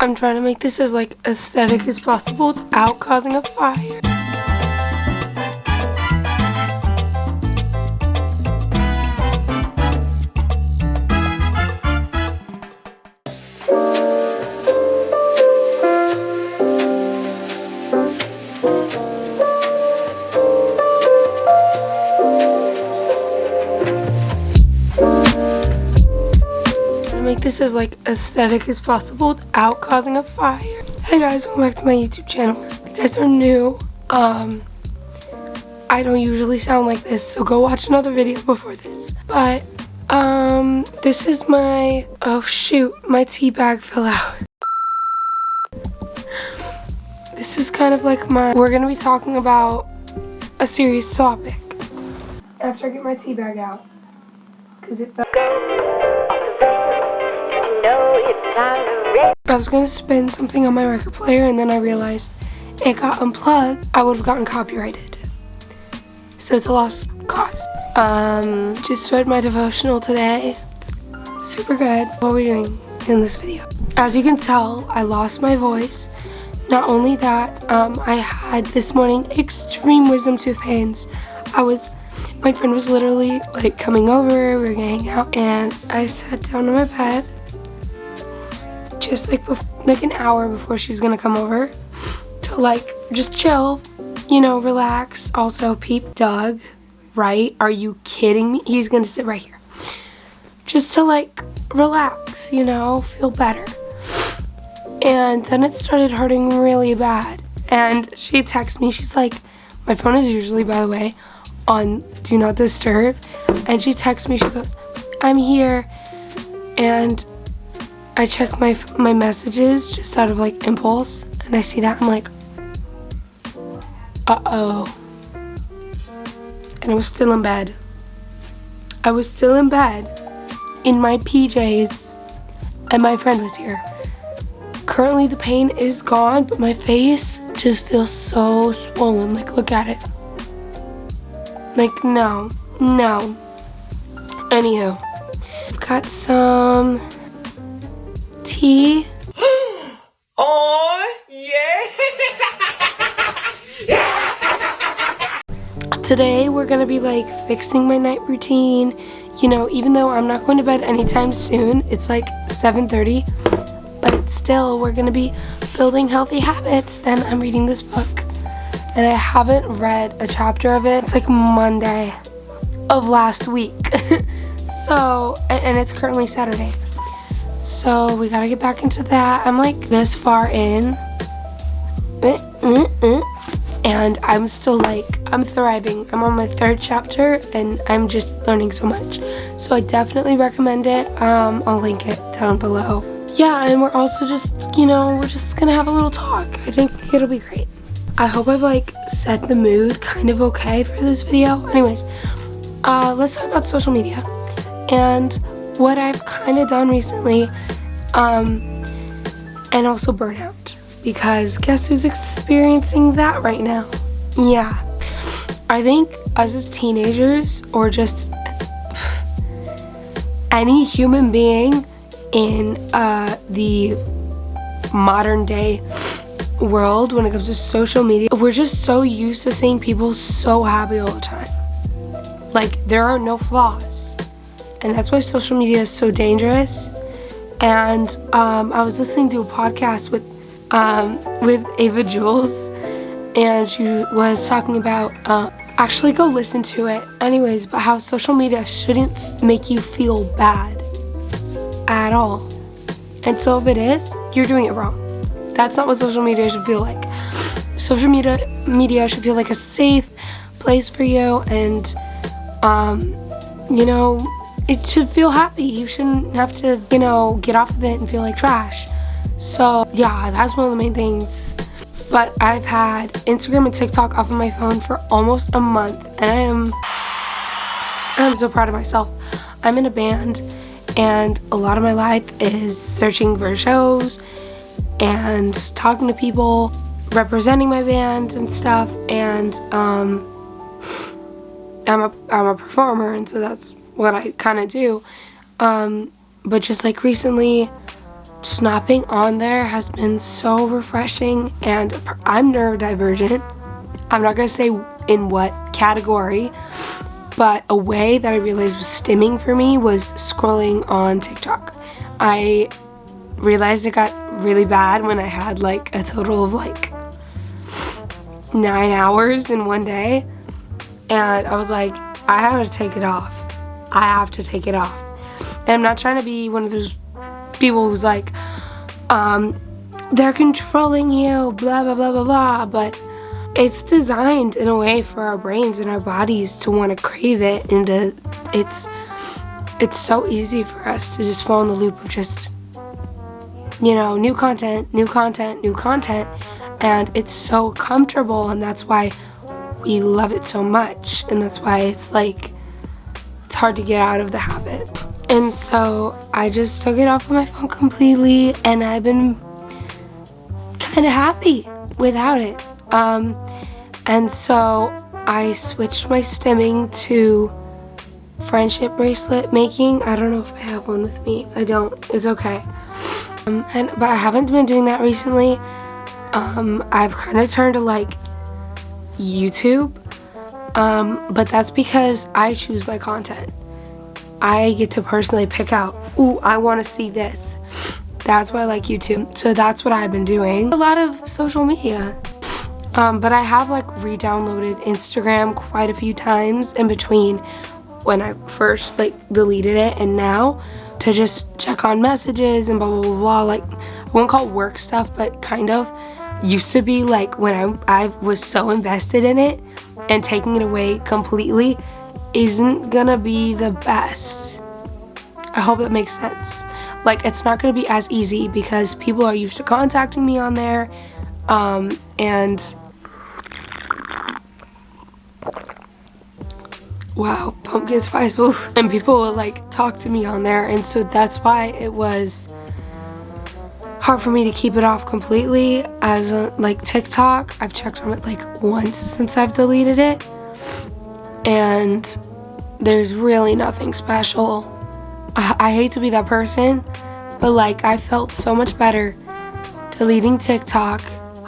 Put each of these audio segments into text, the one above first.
I'm trying to make this as like aesthetic as possible without causing a fire. Make this as like aesthetic as possible without causing a fire. Hey guys, welcome back to my YouTube channel. If you guys are new, I don't usually sound like this, so go watch another video before this. But this is my, oh shoot, my tea bag fell out. This is kind of like we're gonna be talking about a serious topic after I get my tea bag out, because it fell. I was gonna spin something on my record player and then I realized it got unplugged. I would have gotten copyrighted. So it's a lost cause. Just read my devotional today. Super good. What are we doing in this video? As you can tell, I lost my voice. Not only that, I had this morning extreme wisdom tooth pains. My friend was literally like coming over, we were gonna hang out, and I sat down on my bed just like an hour before she was gonna come over to like just chill, you know, relax. Also, peep Doug, right? Are you kidding me? He's gonna sit right here. Just to like relax, you know, feel better. And then it started hurting really bad. And she texts me, she's like, my phone is usually, by the way, on Do Not Disturb. And she texts me, she goes, I'm here. And I check my messages just out of like impulse, and I see that, I'm like, uh-oh. And I was still in bed. I was still in bed in my PJs, and my friend was here. Currently the pain is gone, but my face just feels so swollen. Like, look at it. Like, no. Anywho, I've got some tea. Oh yeah. Today we're gonna be like fixing my night routine. You know, even though I'm not going to bed anytime soon, it's like 7:30, but still we're gonna be building healthy habits. And I'm reading this book and I haven't read a chapter of it. It's like Monday of last week. So, and it's currently Saturday. So we gotta get back into that. I'm like this far in, and I'm still like, I'm thriving. I'm on my 3rd chapter and I'm just learning so much. So I definitely recommend it. I'll link it down below. Yeah, and we're also just, you know, we're just gonna have a little talk. I think it'll be great. I hope I've like set the mood kind of okay for this video. Anyways, let's talk about social media and what I've kind of done recently, and also burnout, because guess who's experiencing that right now? Yeah, I think us as teenagers, or just any human being in the modern day world when it comes to social media, we're just so used to seeing people so happy all the time. Like, there are no flaws. And that's why social media is so dangerous. And I was listening to a podcast with Ava JULES, and she was talking about, actually go listen to it anyways, but how social media shouldn't make you feel bad at all. And so if it is, you're doing it wrong. That's not what social media should feel like. Social media should feel like a safe place for you, and you know, it should feel happy. You shouldn't have to, you know, get off of it and feel like trash. So yeah, that's one of the main things. But I've had Instagram and TikTok off of my phone for almost a month, and I'm so proud of myself. I'm in a band, and a lot of my life is searching for shows and talking to people, representing my band and stuff, and I'm a performer, and so that's what I kind of do. But just like recently, just not being on there has been so refreshing. And I'm neurodivergent. I'm not gonna say in what category, but a way that I realized was stimming for me was scrolling on TikTok. I realized it got really bad when I had like a total of like 9 hours in one day, and I was like, I have to take it off. I have to take it off. And I'm not trying to be one of those people who's like, they're controlling you, blah blah blah blah blah, but it's designed in a way for our brains and our bodies to want to crave it, and it's so easy for us to just fall in the loop of just, you know, new content, new content, new content, and it's so comfortable, and that's why we love it so much, and that's why it's like, it's hard to get out of the habit. And so I just took it off of my phone completely, and I've been kind of happy without it. And so I switched my stimming to friendship bracelet making. I don't know if I have one with me. I don't. It's okay. But I haven't been doing that recently. I've kind of turned to like YouTube. But that's because I choose my content. I get to personally pick out, ooh, I want to see this. That's why I like YouTube. So that's what I've been doing. A lot of social media. But I have like re-downloaded Instagram quite a few times in between when I first like deleted it and now, to just check on messages and blah blah blah blah. Like, I won't call it work stuff, but kind of used to be like when I was so invested in it, and taking it away completely isn't gonna be the best. I hope that makes sense. Like, it's not gonna be as easy because people are used to contacting me on there, and wow, pumpkin spice, woof. And people will like talk to me on there, and so that's why it was hard for me to keep it off completely. As like TikTok, I've checked on it like once since I've deleted it, and there's really nothing special. I hate to be that person, but like, I felt so much better deleting TikTok.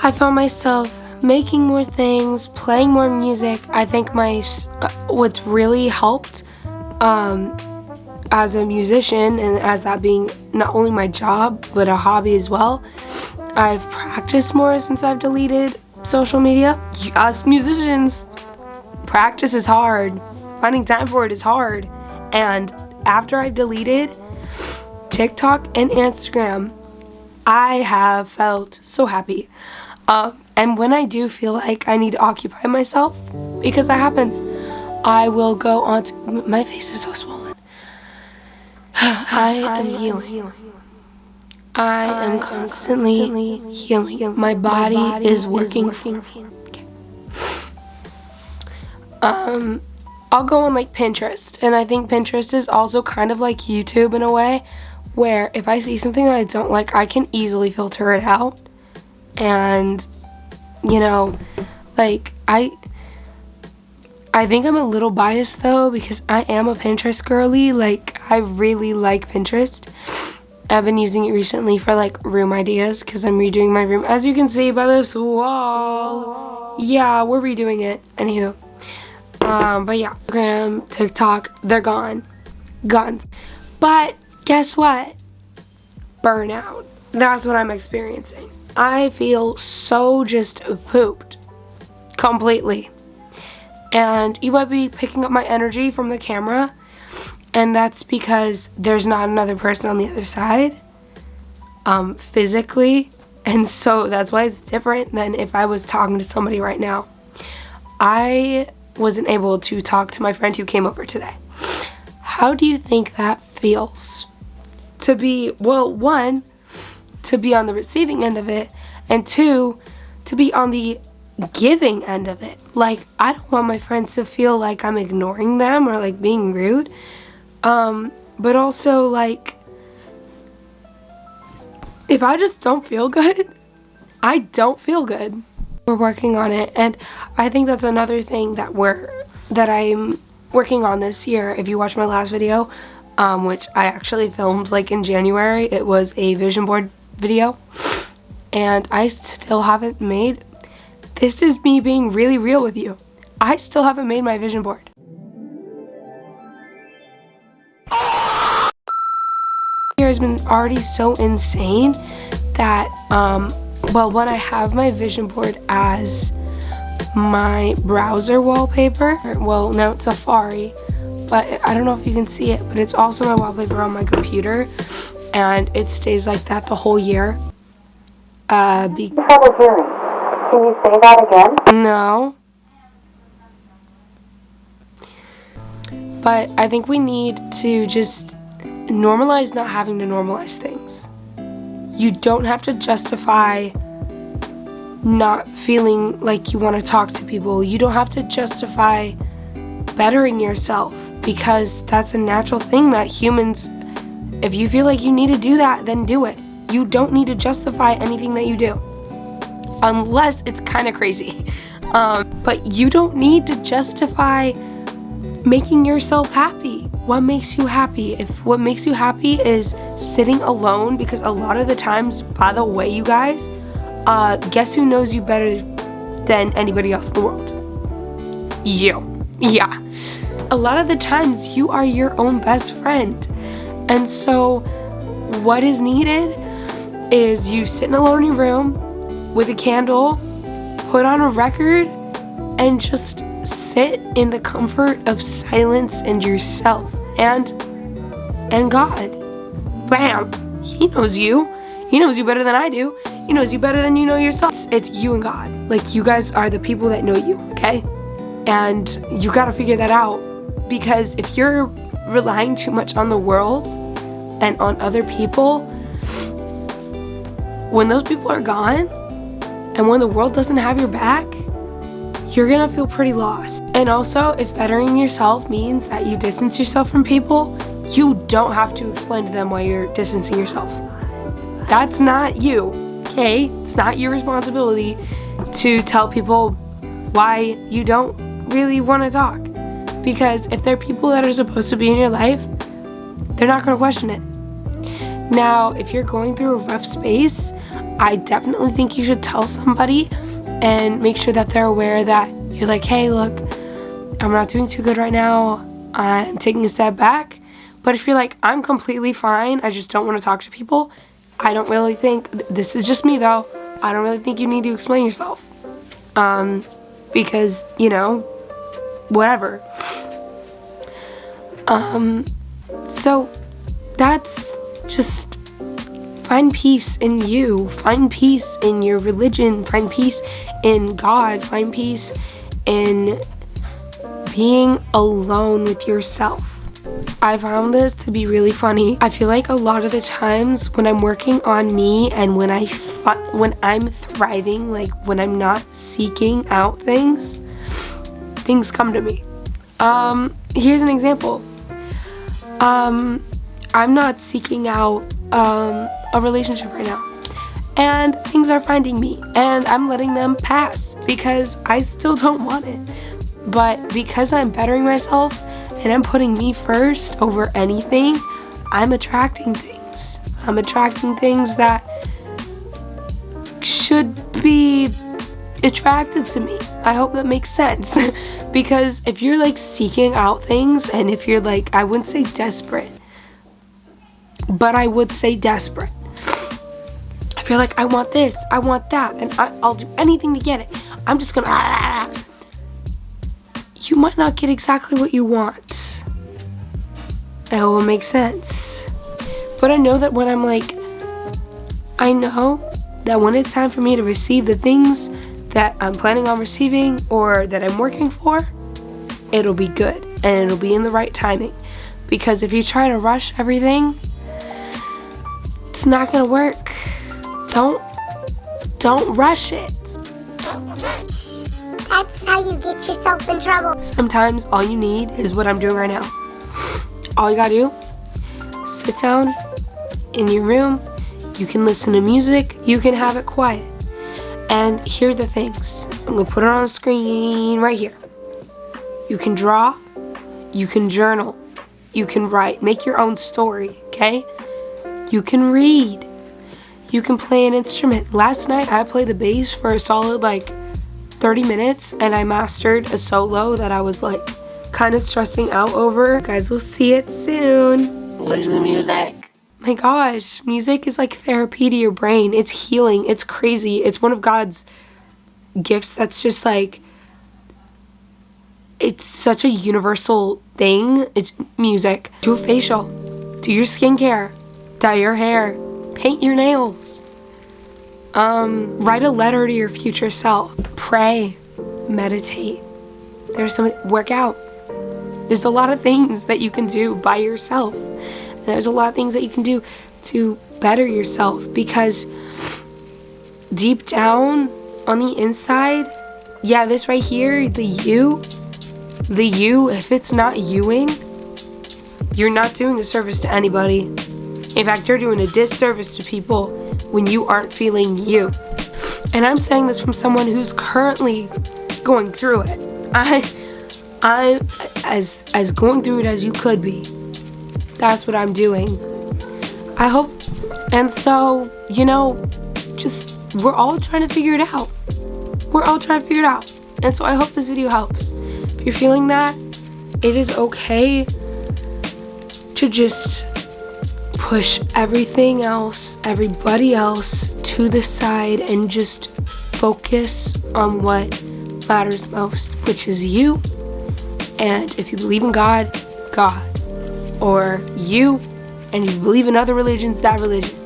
I found myself making more things, playing more music. I think what's really helped as a musician, and as that being not only my job but a hobby as well, I've practiced more since I've deleted social media. Us musicians, practice is hard. Finding time for it is hard. And after I've deleted TikTok and Instagram, I have felt so happy. And when I do feel like I need to occupy myself, because that happens, I will go on to, my face is so swollen. I am healing. I am constantly healing. My body is working for me. Okay. I'll go on like Pinterest, and I think Pinterest is also kind of like YouTube in a way, where if I see something that I don't like, I can easily filter it out. And, you know, like, I think I'm a little biased though, because I am a Pinterest girly. Like, I really like Pinterest. I've been using it recently for like room ideas, because I'm redoing my room, as you can see by this wall. Yeah, we're redoing it. Anywho, but yeah, Instagram, TikTok, they're gone. Guns. But guess what? Burnout. That's what I'm experiencing. I feel so just pooped completely. And you might be picking up my energy from the camera, and that's because there's not another person on the other side, physically, and so that's why it's different than if I was talking to somebody right now. I wasn't able to talk to my friend who came over today. How do you think that feels? To be, well, one, to be on the receiving end of it, and two, to be on the giving end of it. Like, I don't want my friends to feel like I'm ignoring them or like being rude, but also like, if I just don't feel good, I don't feel good. We're working on it, and I think that's another thing that I'm working on this year. If you watch my last video, which I actually filmed like in January. It was a vision board video, and I still haven't made, this is me being really real with you, I still haven't made my vision board. Year has been already so insane that well, when I have my vision board as my browser wallpaper, well, now it's Safari, but I don't know if you can see it, but it's also my wallpaper on my computer, and it stays like that the whole year. Trouble hearing. Can you say that again? No. But I think we need to just normalize not having to normalize things. You don't have to justify not feeling like you want to talk to people. You don't have to justify bettering yourself, because that's a natural thing that humans, if you feel like you need to do that, then do it. You don't need to justify anything that you do, unless it's kind of crazy. But you don't need to justify making yourself happy. What makes you happy? If what makes you happy is sitting alone, because a lot of the times, by the way, you guys, guess who knows you better than anybody else in the world? You. Yeah. A lot of the times, you are your own best friend. And so, what is needed is you sitting alone in your room with a candle, put on a record, and just sit in the comfort of silence and yourself and God. Bam! He knows you. He knows you better than I do. He knows you better than you know yourself. It's you and God. Like, you guys are the people that know you, okay? And you gotta figure that out, because if you're relying too much on the world and on other people, when those people are gone and when the world doesn't have your back, you're gonna feel pretty lost. And also, if bettering yourself means that you distance yourself from people, you don't have to explain to them why you're distancing yourself. That's not you, okay? It's not your responsibility to tell people why you don't really want to talk. Because if they're people that are supposed to be in your life, they're not gonna question it. Now, if you're going through a rough space, I definitely think you should tell somebody and make sure that they're aware that you're like, hey, look, I'm not doing too good right now. I'm taking a step back. But if you're like, I'm completely fine, I just don't want to talk to people, I don't really think, this is just me though, I don't really think you need to explain yourself. Because, you know, whatever. So that's just, find peace in you, find peace in your religion, find peace in God, find peace in being alone with yourself. I found this to be really funny. I feel like a lot of the times when I'm working on me and when I'm thriving, like when I'm not seeking out things come to me. Here's an example. I'm not seeking out a relationship right now, and things are finding me, and I'm letting them pass because I still don't want it. But because I'm bettering myself and I'm putting me first over anything, I'm attracting things. I'm attracting things that should be attracted to me. I hope that makes sense. Because if you're like seeking out things, and if you're like, I wouldn't say desperate, but I would say desperate. If you're like, I want this, I want that, and I'll do anything to get it, I'm just gonna, you might not get exactly what you want. I hope it makes sense. But I know that when I'm like, I know that when it's time for me to receive the things that I'm planning on receiving or that I'm working for, it'll be good and it'll be in the right timing. Because if you try to rush everything, it's not gonna work. Don't rush it. That's how you get yourself in trouble. Sometimes all you need is what I'm doing right now. All you gotta do, sit down in your room, you can listen to music, you can have it quiet. And here are the things. I'm gonna put it on the screen right here. You can draw, you can journal, You can write. Make your own story, okay? You can read. You can play an instrument. Last night I played the bass for a solid like 30 minutes and I mastered a solo that I was like kind of stressing out over. Guys, we'll see it soon. Listen to music. My gosh, music is like therapy to your brain. It's healing. It's crazy. It's one of God's gifts that's just like, it's such a universal thing. It's music. Do a facial. Do your skincare. Dye your hair. Paint your nails. Write a letter to your future self. Pray. Meditate. Work out. There's a lot of things that you can do by yourself. And there's a lot of things that you can do to better yourself, because deep down on the inside, yeah, this right here, the you, if it's not youing, you're not doing a service to anybody. In fact, you're doing a disservice to people when you aren't feeling you. And I'm saying this from someone who's currently going through it. I'm as going through it as you could be. That's what I'm doing. I hope, and so, you know, just, we're all trying to figure it out. We're all trying to figure it out. And so I hope this video helps. If you're feeling that, it is okay to just push everything else, everybody else to the side and just focus on what matters most, which is you. And if you believe in God, God. Or you, and you believe in other religions, that religion.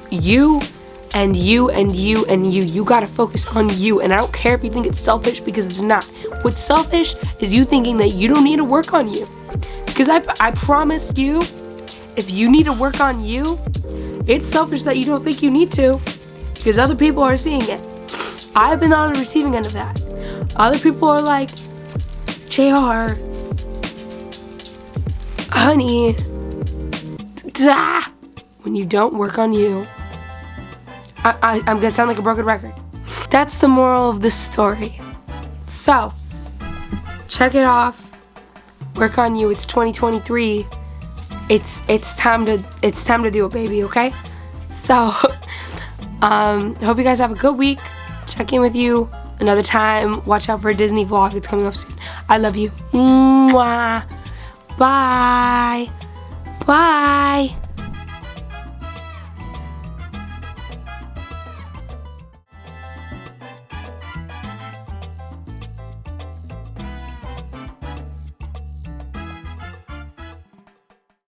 You, and you, and you, and you. You gotta focus on you. And I don't care if you think it's selfish, because it's not. What's selfish is you thinking that you don't need to work on you. Because I promise you, if you need to work on you, it's selfish that you don't think you need to. Because other people are seeing it. I've been on the receiving end of that. Other people are like, JR, honey, when you don't work on you. I'm gonna sound like a broken record. That's the moral of this story. So, check it off. Work on you. It's 2023. It's time to do it, baby, okay? So, hope you guys have a good week. Check in with you another time. Watch out for a Disney vlog. It's coming up soon. I love you. Mwah. Bye. Bye.